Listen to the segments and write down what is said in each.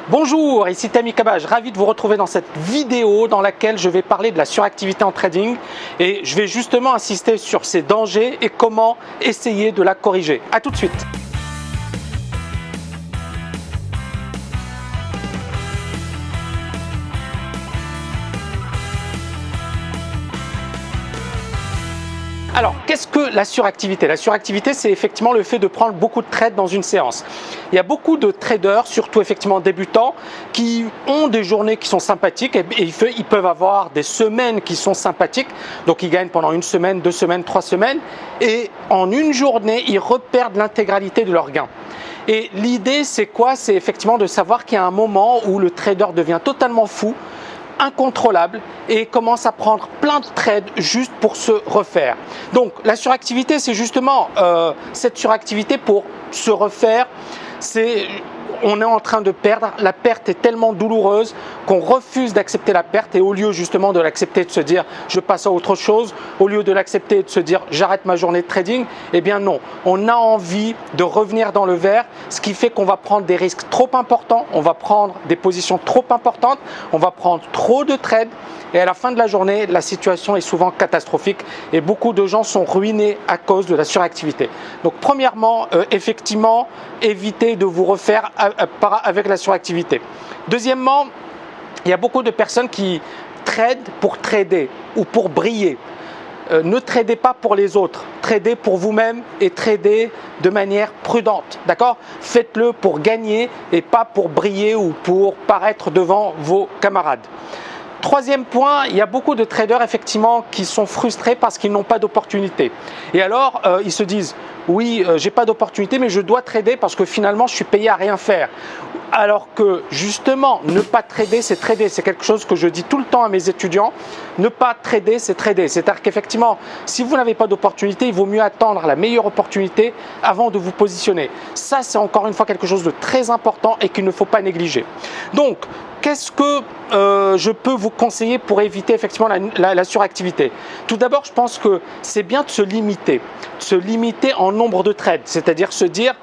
Bonjour, ici Tammy Kabaj, ravi de vous retrouver dans cette vidéo dans laquelle je vais parler de la suractivité en trading et je vais justement insister sur ses dangers et comment essayer de la corriger. A tout de suite. Alors, qu'est-ce que la suractivité? La suractivité, c'est effectivement le fait de prendre beaucoup de trades dans une séance. Il y a beaucoup de traders, surtout effectivement débutants, qui ont des journées qui sont sympathiques et ils peuvent avoir des semaines qui sont sympathiques. Donc, ils gagnent pendant une semaine, 2 semaines, 3 semaines et en une journée, ils reperdent l'intégralité de leurs gains. Et l'idée, c'est quoi? C'est effectivement de savoir qu'il y a un moment où le trader devient totalement fou, incontrôlable et commence à prendre plein de trades juste pour se refaire. Donc la suractivité, c'est justement cette suractivité pour se refaire. On est en train de perdre, la perte est tellement douloureuse qu'on refuse d'accepter la perte et au lieu justement de l'accepter, de se dire je passe à autre chose, au lieu de l'accepter et de se dire j'arrête ma journée de trading, eh bien non, on a envie de revenir dans le vert, ce qui fait qu'on va prendre des risques trop importants, on va prendre des positions trop importantes, on va prendre trop de trades et à la fin de la journée, la situation est souvent catastrophique et beaucoup de gens sont ruinés à cause de la suractivité. Donc premièrement, effectivement, évitez de vous refaire avec la suractivité. Deuxièmement, il y a beaucoup de personnes qui tradent pour trader ou pour briller. Ne tradez pas pour les autres, tradez pour vous-même et tradez de manière prudente, d'accord? Faites-le pour gagner et pas pour briller ou pour paraître devant vos camarades. Troisième point, il y a beaucoup de traders effectivement qui sont frustrés parce qu'ils n'ont pas d'opportunité. Et alors, ils se disent, oui, j'ai pas d'opportunité, mais je dois trader parce que finalement, je suis payé à rien faire. Alors que justement, ne pas trader, c'est trader. C'est quelque chose que je dis tout le temps à mes étudiants. Ne pas trader, c'est trader. C'est-à-dire qu'effectivement, si vous n'avez pas d'opportunité, il vaut mieux attendre la meilleure opportunité avant de vous positionner. Ça, c'est encore une fois quelque chose de très important et qu'il ne faut pas négliger. Donc, qu'est-ce que je peux vous conseiller pour éviter effectivement la suractivité? Tout d'abord, je pense que c'est bien de se limiter en nombre de trades, c'est-à-dire se dire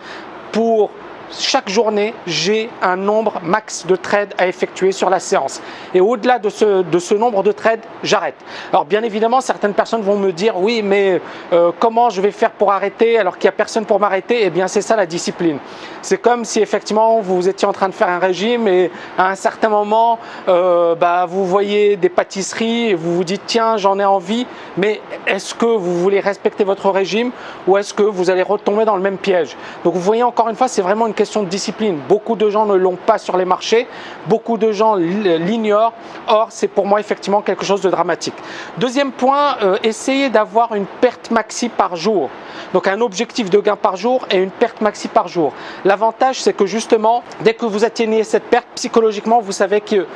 pour chaque journée, j'ai un nombre max de trades à effectuer sur la séance. Et au-delà de ce nombre de trades, j'arrête. Alors bien évidemment, certaines personnes vont me dire, oui, mais comment je vais faire pour arrêter alors qu'il n'y a personne pour m'arrêter? Eh bien, c'est ça la discipline. C'est comme si effectivement, vous étiez en train de faire un régime et à un certain moment, vous voyez des pâtisseries et vous vous dites, tiens, j'en ai envie, mais est-ce que vous voulez respecter votre régime ou est-ce que vous allez retomber dans le même piège? Donc vous voyez, encore une fois, c'est vraiment une question de discipline. Beaucoup de gens ne l'ont pas sur les marchés, beaucoup de gens l'ignorent. Or, c'est pour moi effectivement quelque chose de dramatique. Deuxième point, essayez d'avoir une perte maxi par jour. Donc un objectif de gain par jour et une perte maxi par jour. L'avantage, c'est que justement, dès que vous atteignez cette perte, psychologiquement, vous savez que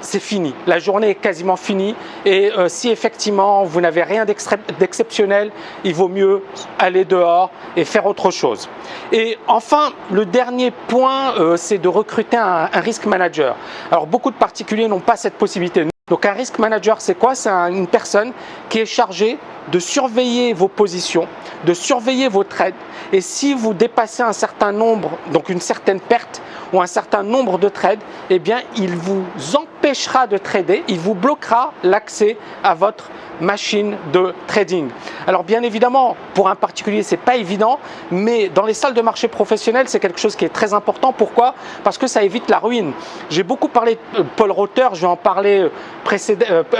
c'est fini, la journée est quasiment finie et si effectivement vous n'avez rien d'exceptionnel, il vaut mieux aller dehors et faire autre chose. Et enfin, le dernier point, c'est de recruter un risk manager. Alors beaucoup de particuliers n'ont pas cette possibilité. Donc un risk manager, c'est quoi? C'est une personne qui est chargée de surveiller vos positions, de surveiller vos trades. Et si vous dépassez un certain nombre, donc une certaine perte ou un certain nombre de trades, eh bien, il vous empêchera de trader, il vous bloquera l'accès à votre machine de trading. Alors bien évidemment, pour un particulier, c'est pas évident, mais dans les salles de marché professionnelles, c'est quelque chose qui est très important. Pourquoi? Parce que ça évite la ruine. J'ai beaucoup parlé de Paul Rother, je vais en parler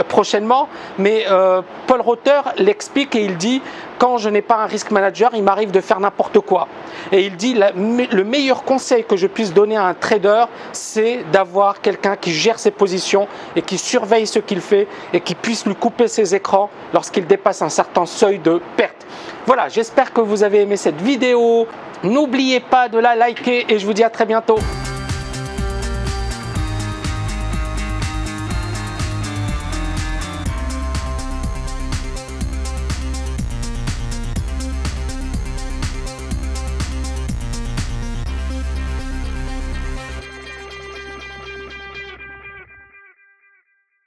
prochainement, mais Paul Rother l'explique et il dit quand je n'ai pas un risk manager, il m'arrive de faire n'importe quoi. Et il dit le meilleur conseil que je puisse donner à un trader, c'est d'avoir quelqu'un qui gère ses positions et qui surveille ce qu'il fait et qui puisse lui couper ses écrans lorsqu'il dépasse un certain seuil de perte. Voilà, j'espère que vous avez aimé cette vidéo. N'oubliez pas de la liker et je vous dis à très bientôt.